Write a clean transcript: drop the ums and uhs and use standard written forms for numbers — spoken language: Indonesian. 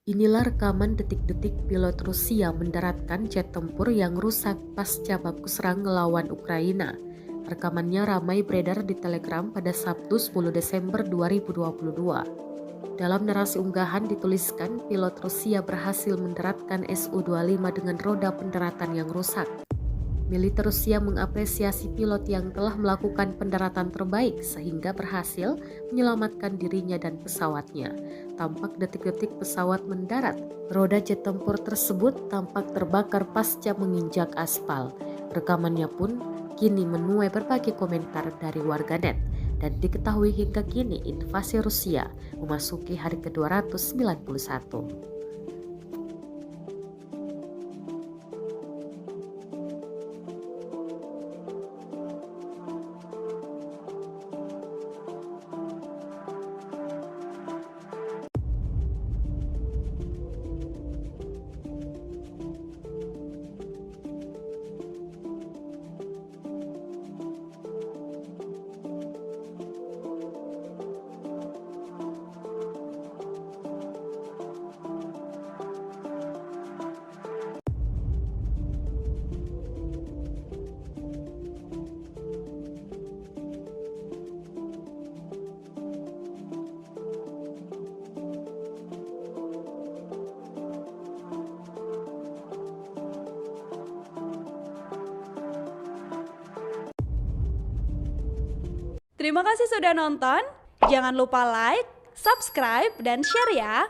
Inilah rekaman detik-detik pilot Rusia mendaratkan jet tempur yang rusak pasca baku serang ngelawan Ukraina. Rekamannya ramai beredar di Telegram pada Sabtu 10 Desember 2022. Dalam narasi unggahan dituliskan pilot Rusia berhasil mendaratkan Su-25 dengan roda pendaratan yang rusak. Militer Rusia mengapresiasi pilot yang telah melakukan pendaratan terbaik sehingga berhasil menyelamatkan dirinya dan pesawatnya. Tampak detik-detik pesawat mendarat, roda jet tempur tersebut tampak terbakar pasca menginjak aspal. Rekamannya pun kini menuai berbagai komentar dari warganet dan diketahui hingga kini invasi Rusia memasuki hari ke-291. Terima kasih sudah nonton. Jangan lupa like, subscribe, dan share ya.